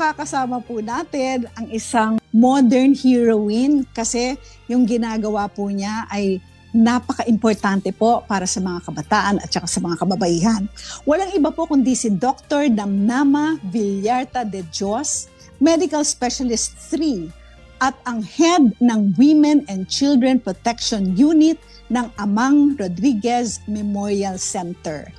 makakasama po natin ang isang modern heroine kasi yung ginagawa po niya ay napaka-importante po para sa mga kabataan at saka sa mga kababaihan. Walang iba po kundi si Dr. Damnama Villarta de Dios, Medical Specialist 3 at ang head ng Women and Children Protection Unit ng Amang Rodriguez Memorial Center.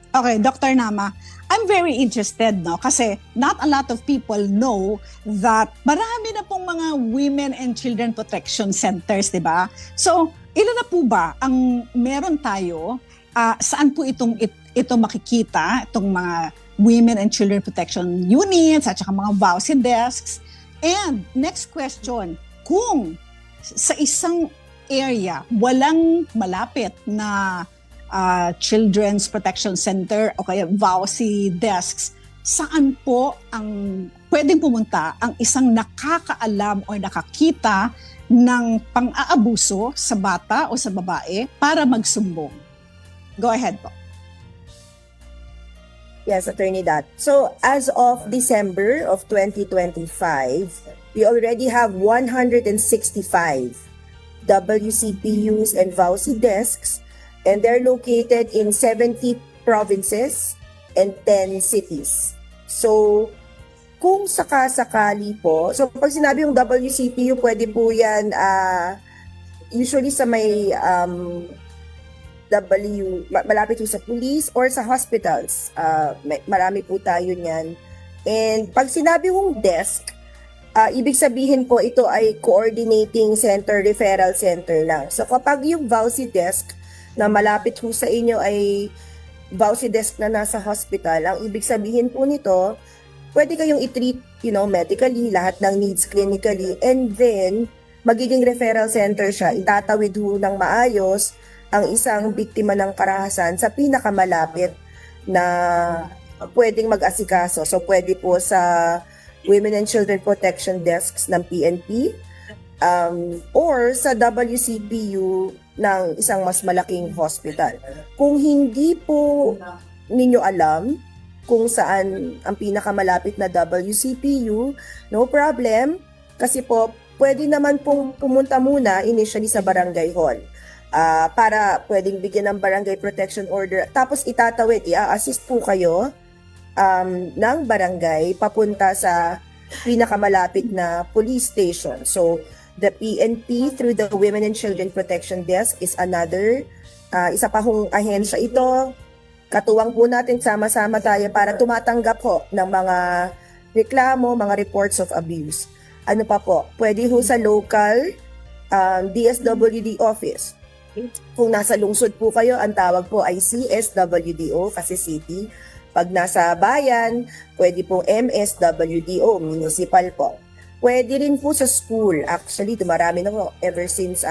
Okay, Dr. Nama, I'm very interested, no? Kasi not a lot of people know that marami na pong mga women and children protection centers, di ba? So, ilan na po ba ang meron tayo? Saan po ito makikita, itong mga women and children protection units at saka mga VAUSI desks? And next question, kung sa isang area walang malapit na Children's Protection Center o kaya VAUSI desks, saan po ang pwedeng pumunta ang isang nakakaalam o nakakita ng pang-aabuso sa bata o sa babae para magsumbong? Go ahead po. Yes, Attorney Dat. So, as of December of 2025, we already have 165 WCPUs and VAUSI desks, and they're located in 70 provinces and 10 cities. So, kung sakasakali po, so pag sinabi yung WCPU, pwede po yan usually sa may malapit po sa police or sa hospitals. Marami po tayo niyan. And pag sinabi yung desk, ibig sabihin po ito ay coordinating center, referral center lang. So kapag yung VAUSI desk na malapit po sa inyo ay VAUSI desk na nasa hospital, ang ibig sabihin po nito, pwede kayong i-treat, medically, lahat ng needs clinically, and then, magiging referral center siya, itatawid ho ng maayos ang isang biktima ng karahasan sa pinakamalapit na pwedeng mag-asikaso. So, pwede po sa Women and Children Protection Desks ng PNP, or sa WCPU ng isang mas malaking hospital. Kung hindi po ninyo alam kung saan ang pinakamalapit na WCPU, no problem, kasi po pwede naman pong pumunta muna initially sa barangay hall para pwedeng bigyan ng barangay protection order, tapos itatawid, i-assist po kayo ng barangay papunta sa pinakamalapit na police station. So, the PNP through the Women and Children Protection Desk is another, isa pa hong ahensya ito. Katuwang po natin, sama-sama tayo para tumatanggap po ng mga reklamo, mga reports of abuse. Ano pa po? Pwede ho sa local DSWD office. Kung nasa lungsod po kayo, ang tawag po ay CSWDO kasi city. Pag nasa bayan, pwede po MSWDO, municipal po. Pwede rin po sa school. Actually, dumarami na po ever since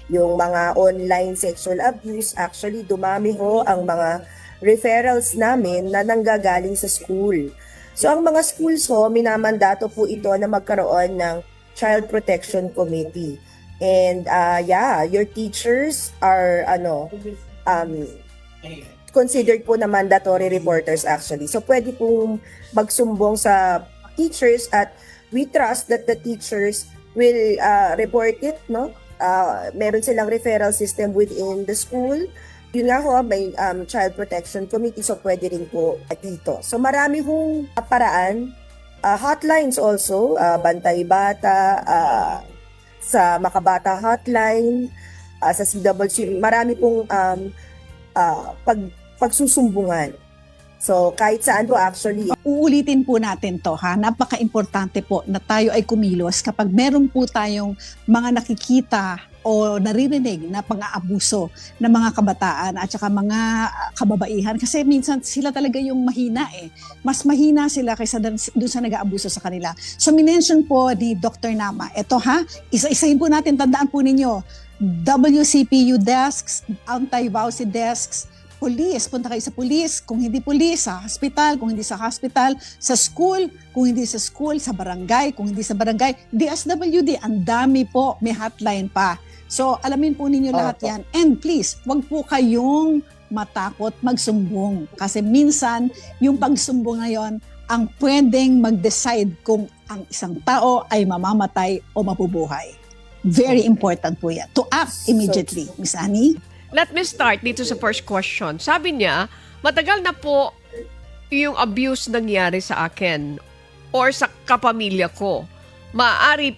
yung mga online sexual abuse. Actually, dumami ho ang mga referrals namin na nanggagaling sa school. So, ang mga schools ho, minamandato po ito na magkaroon ng Child Protection Committee. And your teachers are considered po na mandatory reporters actually. So, pwede pong magsumbong sa teachers at we trust that the teachers will report it, no? Meron silang referral system within the school. Yun nga ho, may Child Protection Committee, so pwede rin po dito. So marami hong paraan. Hotlines also, Bantay Bata, sa Makabata Hotline, sa CWC, marami pong pagsusumbungan. So, kahit saan po actually. Uulitin po natin to ha. Napaka-importante po na tayo ay kumilos kapag meron po tayong mga nakikita o naririnig na pang-aabuso ng mga kabataan at saka mga kababaihan. Kasi minsan sila talaga yung mahina eh. Mas mahina sila kaysa doon sa nag-aabuso sa kanila. So, minention po ni Dr. Nama. Ito ha, isa-isahin po natin, tandaan po ninyo. WCPU desks, anti-VAUSI desks, police, punta kayo sa police, kung hindi police, sa hospital, kung hindi sa hospital, sa school, kung hindi sa school, sa barangay, kung hindi sa barangay, DSWD, ang dami po, may hotline pa. So, alamin po ninyo lahat yan. And please, wag po kayong matakot magsumbong. Kasi minsan, yung pagsumbong ngayon ang pwedeng mag-decide kung ang isang tao ay mamamatay o mabubuhay. Very important po yan. To act immediately, Miss Annie. Let me start dito sa first question. Sabi niya, matagal na po yung abuse nangyari sa akin or sa kapamilya ko. Maaari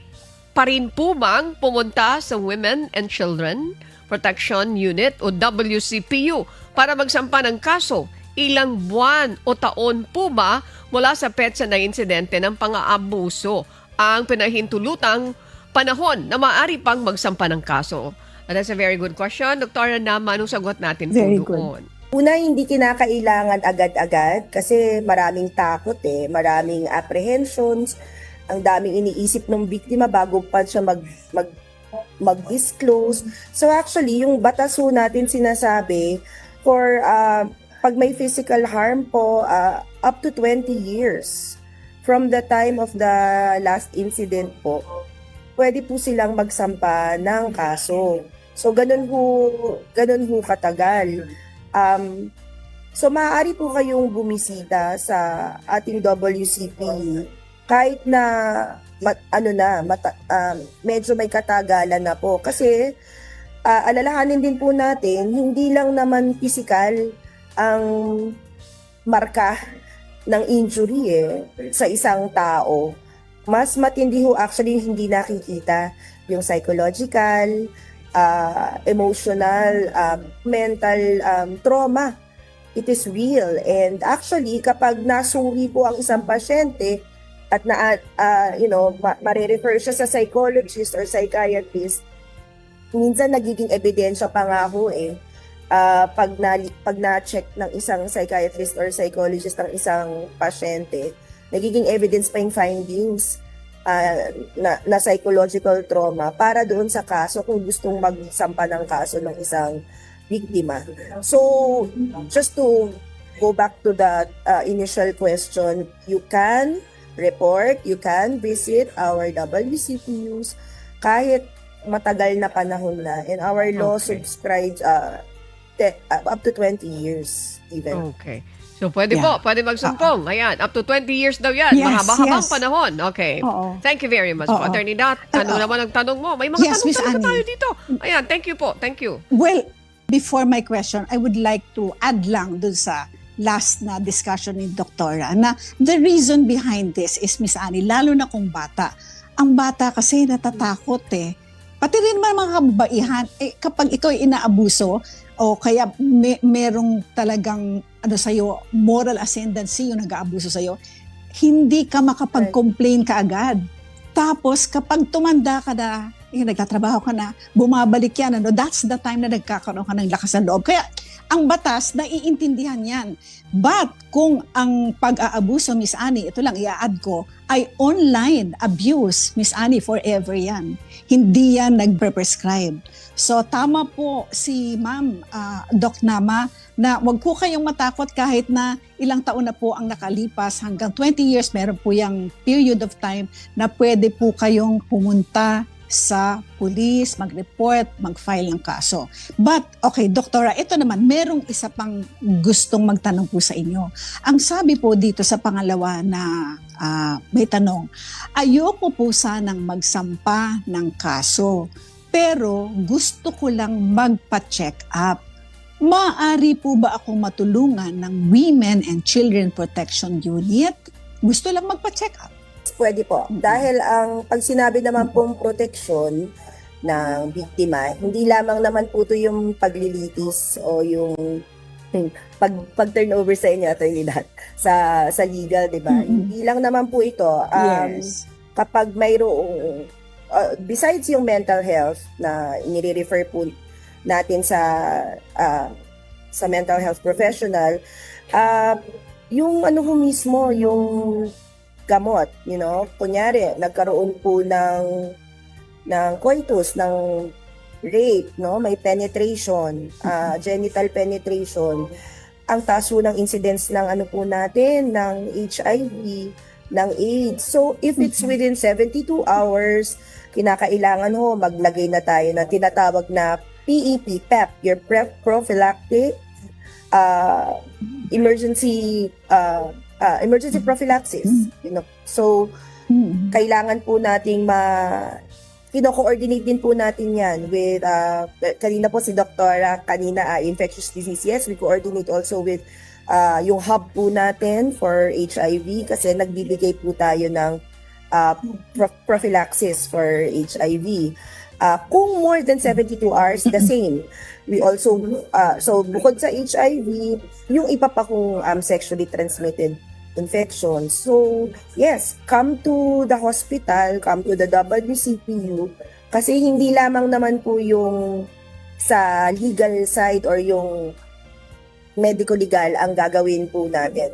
pa rin po bang pumunta sa Women and Children Protection Unit o WCPU para magsampa ng kaso? Ilang buwan o taon po ba mula sa petsa na insidente ng pang-aabuso ang pinahintulutang panahon na maaari pang magsampa ng kaso? And that's a very good question. Dr. Nama, anong sagot natin po Very doon? Una, hindi kinakailangan agad-agad kasi maraming takot maraming apprehensions, ang daming iniisip ng biktima bago pa siya mag-disclose. So actually, yung batas ho natin sinasabi for pag may physical harm po, up to 20 years from the time of the last incident po, pwede po silang magsampa ng kaso. So ganun ho katagal. So maaari po kayong bumisita sa ating WCP kahit na medyo may katagalan na po kasi alalahanin din po natin hindi lang naman physical ang marka ng injury sa isang tao. Mas matindi ho actually hindi nakikita yung psychological, emotional, mental trauma. It is real. And actually, kapag nasuri po ang isang pasyente at ma-refer siya sa psychologist or psychiatrist, minsan nagiging ebidensya pa nga ho pag na-check ng isang psychiatrist or psychologist ng isang pasyente, nagiging evidence pa yung findings na psychological trauma para doon sa kaso kung gustong magsampa ng kaso ng isang biktima. So, just to go back to the initial question, you can report, you can visit our WCPUs kahit matagal na panahon na. And our law subscribes up to 20 years even. Okay. So, pwede pwede magsumpong. Ayan, up to 20 years daw yan. Yes, Mahaba-habang yes. panahon. Okay. Oo. Thank you very much po. Oo. Attorney Dat, ano naman ang tanong mo? May mga Yes, Miss tanong Annie. tayo dito. Ayan, thank you po. Thank you. Well, before my question, I would like to add lang dun sa last na discussion ni Doktora na the reason behind this is, Miss Annie, lalo na kung bata. Ang bata kasi natatakot Pati rin mga kababaihan, kapag ikaw ay inaabuso o kaya merong talagang sa'yo, moral ascendancy yung nag-aabuso sa'yo, hindi ka makapag-complain kaagad. Tapos kapag tumanda ka na, nagtatrabaho ka na, bumabalik yan, that's the time na nagkakaroon ka ng lakas ng loob. Kaya ang batas, naiintindihan yan. But kung ang pag-aabuso, Miss Annie, ito lang i-add ko, ay online abuse, Miss Annie, forever yan. Hindi yan nagpe-prescribe. So tama po si Ma'am Doc Nama na wag po kayong matakot kahit na ilang taon na po ang nakalipas, hanggang 20 years meron po yung period of time na pwede po kayong pumunta sa police, mag-report, mag-file ng kaso. But, okay, Doktora, ito naman, merong isa pang gustong magtanong po sa inyo. Ang sabi po dito sa pangalawa na may tanong, ayoko po sanang magsampa ng kaso, pero gusto ko lang magpa-check up. Maaari po ba akong matulungan ng Women and Children Protection Unit? Gusto lang magpa-check up. Pwede po. Dahil pag sinabi naman pong proteksyon ng biktima, hindi lamang naman po ito yung paglilitis o yung pag-turnover sa inyo, Attorney Dat, sa legal, di ba? Hindi lang naman po ito. Yes. Kapag mayroong, besides yung mental health na nire-refer po natin sa mental health professional, yung mismo, yung gamot, kunyari, nagkaroon po ng coitus, ng rape, may penetration, genital penetration, ang taas po ng incidence ng po natin, ng HIV, ng AIDS. So, if it's within 72 hours, kinakailangan maglagay na tayo na tinatawag na PEP, your prophylactic emergency emergency prophylaxis. So, Mm. kailangan po nating kino-coordinate din po natin yan with, kanina po si Doktora, infectious disease. Yes, we coordinate also with yung hub po natin for HIV kasi nagbibigay po tayo ng prophylaxis for HIV. Kung more than 72 hours, the same. We also, so bukod sa HIV, yung iba pa kung sexually transmitted infection. So, yes, come to the hospital, come to the WCPU, kasi hindi lamang naman po yung sa legal side or yung medico-legal ang gagawin po natin.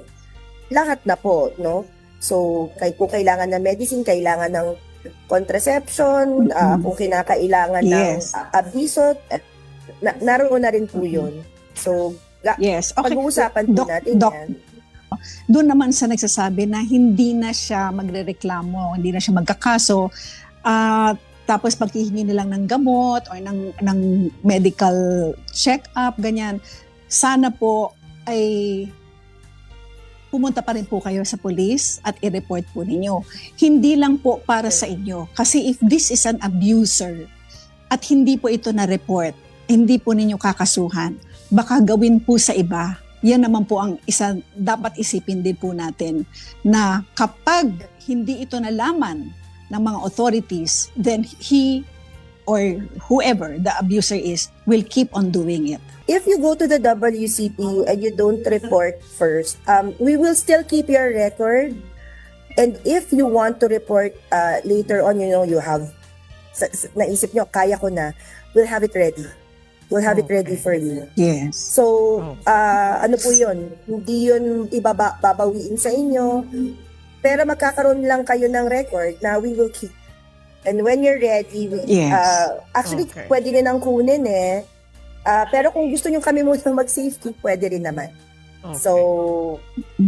Lahat na po, no? So, kung kailangan ng medicine, kailangan ng contraception, kung kinakailangan Yes. ng abiso, naroon na rin po yun. So, Yes. Okay. pag-uusapan po natin Doc, yan. doon naman sa nagsasabi na hindi na siya magrereklamo, hindi na siya magkakaso, tapos paghihingi nilang ng gamot o ng medical check-up, ganyan, sana po ay pumunta pa rin po kayo sa police at i-report po ninyo. Hindi lang po para sa inyo. Kasi if this is an abuser at hindi po ito na-report, hindi po ninyo kakasuhan, baka gawin po sa iba. Yan naman po ang isa dapat isipin din po natin na kapag hindi ito nalaman ng mga authorities, then he or whoever the abuser is will keep on doing it. If you go to the WCPU and you don't report first, we will still keep your record. And if you want to report later on, you have, naisip nyo, kaya ko na, we'll have it ready. We'll have it ready for you. Yes. So, ano po yun? Hindi yun babawiin sa inyo. Pero magkakaroon lang kayo ng record na we will keep. And when you're ready, Yes. Actually, Okay. pwede rin ang kunin eh. Pero kung gusto nyo kami muna mag-safety, pwede rin naman. Okay. So,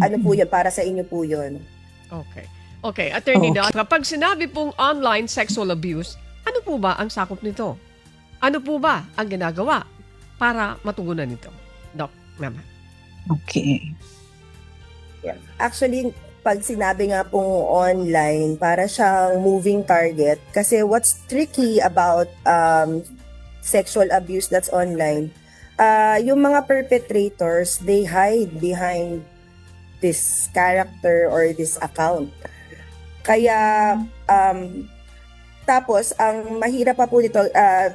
ano po yun? Para sa inyo po yun. Okay. Okay, Attorney Okay. Doc, kapag sinabi pong online sexual abuse, ano po ba ang sakop nito? Ano po ba ang ginagawa para matugunan ito? Doc, naman. Okay. Actually, pag sinabi nga pong online, para siyang moving target. Kasi what's tricky about sexual abuse that's online, yung mga perpetrators, they hide behind this character or this account. Kaya, tapos, ang mahirap pa po dito,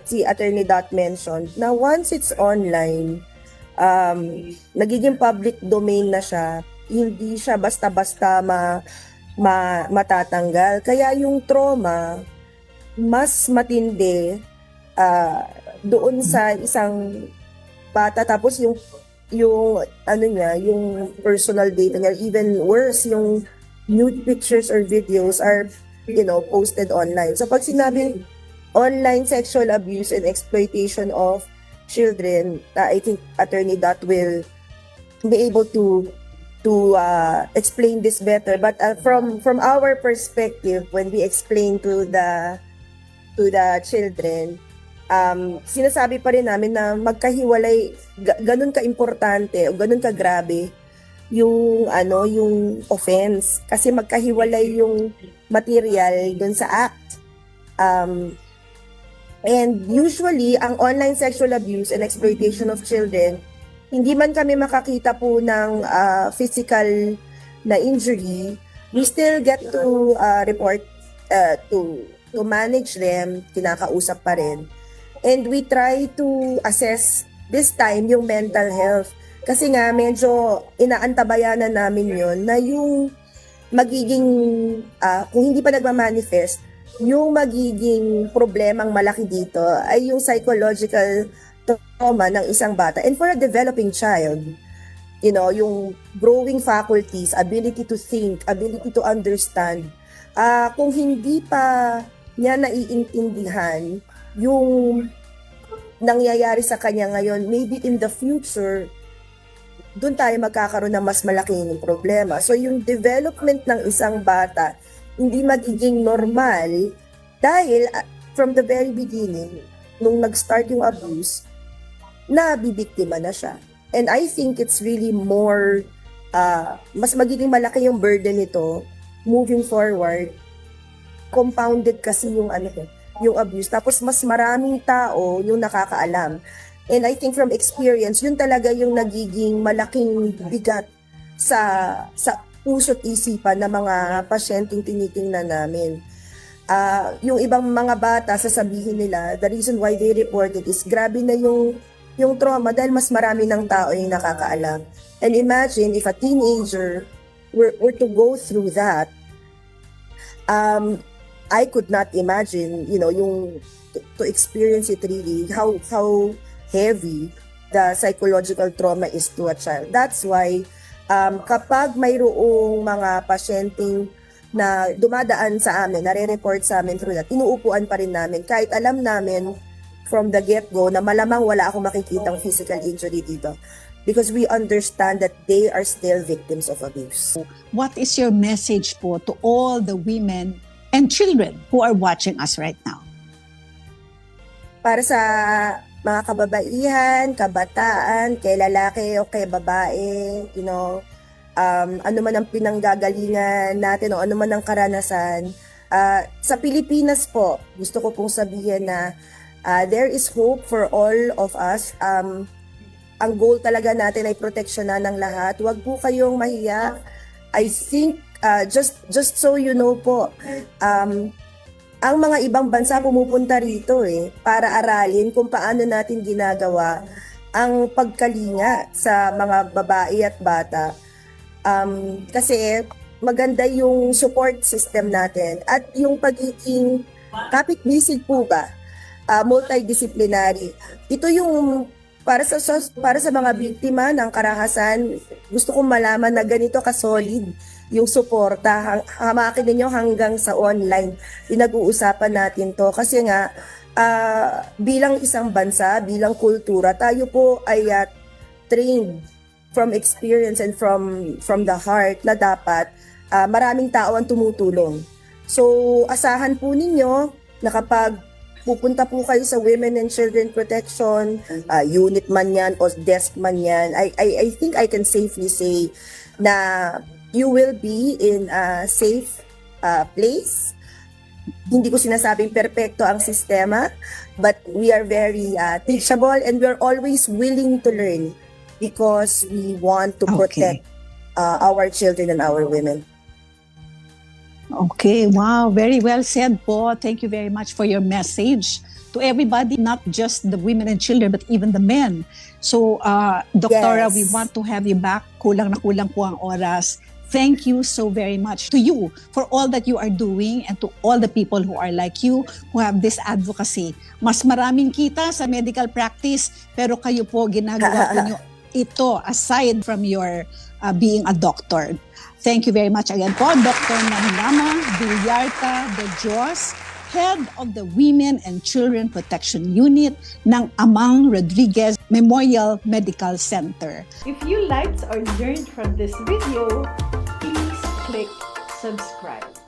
si Attorney Dot mentioned, na once it's online, nagiging public domain na siya, hindi siya basta-basta matatanggal. Kaya yung trauma, mas matindi doon sa isang bata. Tapos yung ano niya, yung personal data niya, even worse, yung nude pictures or videos are posted online. So pag sinabing online sexual abuse and exploitation of children, I think Attorney Dot will be able to explain this better. But from our perspective, when we explain to the children, sinasabi pa rin namin na magkahiwalay, ganun ka-importante o ganun ka-grabe yung offense, kasi magkahiwalay yung material dun sa act. And usually, ang online sexual abuse and exploitation of children, hindi man kami makakita po ng physical na injury, we still get to report, to manage them, kinakausap pa rin. And we try to assess this time yung mental health. Kasi nga, medyo inaantabayanan namin yun na yung magiging, kung hindi pa nagmamanifest, yung magiging problemang malaki dito ay yung psychological trauma ng isang bata. And for a developing child, yung growing faculties, ability to think, ability to understand, kung hindi pa niya naiintindihan yung nangyayari sa kanya ngayon, maybe in the future, doon tayo magkakaroon ng mas malaking problema. So yung development ng isang bata, hindi magiging normal dahil from the very beginning, nung nag-start yung abuse, nabibiktima na siya. And I think it's really more mas magiging malaki yung burden nito moving forward. Compounded kasi yung abuse. Tapos mas maraming tao yung nakakaalam. And I think from experience, yun talaga yung nagiging malaking bigat sa puso't isipan ng mga pasyenteng tinitingnan namin. Yung ibang mga bata, sasabihin nila, the reason why they reported is grabe na yung trauma dahil mas marami ng tao yung nakakaalam. And imagine if a teenager were to go through that, I could not imagine, to experience it really, how heavy the psychological trauma is to a child. That's why, kapag mayroong mga pasyenteng na dumadaan sa amin, nare-report sa amin through that, inuupuan pa rin namin. Kahit alam namin from the get-go na malamang wala akong makikitang physical injury dito. Because we understand that they are still victims of abuse. What is your message po to all the women and children who are watching us right now? Para sa mga kababaihan, kabataan, kay lalaki o kay babae, ano man ang pinanggagalingan natin o ano man ang karanasan, sa Pilipinas po, gusto ko pong sabihin na there is hope for all of us. Ang goal talaga natin ay proteksyonan ng lahat. Huwag po kayong mahiya. I think, just so you know po, ang mga ibang bansa pumupunta rito para aralin kung paano natin ginagawa ang pagkalinga sa mga babae at bata. Kasi maganda yung support system natin at yung pagiging kapit-bisig po ba, multidisciplinary. Ito yung para sa mga biktima ng karahasan, gusto kong malaman na ganito ka-solid yung suporta. Hamakin ninyo hanggang sa online. Pinag-uusapan natin to. Kasi nga, bilang isang bansa, bilang kultura, tayo po ay trained from experience and from the heart na dapat maraming tao ang tumutulong. So, asahan po ninyo na kapag pupunta po kayo sa Women and Children Protection, unit man yan o desk man yan, I think I can safely say na you will be in a safe place. Hindi ko sinasabing perpekto ang sistema, but we are very teachable and we're always willing to learn because we want to protect our children and our women. Okay, wow, very well said po. Thank you very much for your message to everybody, not just the women and children, but even the men. So, Doktora, Yes. we want to have you back. Kulang na kulang po ang oras. Thank you so very much to you for all that you are doing and to all the people who are like you, who have this advocacy. Mas maraming kita sa medical practice, pero kayo po ginagawa po nyo ito aside from your being a doctor. Thank you very much again po, Dr. Namnama Villarta de Dios, Head of the Women and Children Protection Unit ng Amang Rodriguez Memorial Medical Center. If you liked or learned from this video, please click subscribe.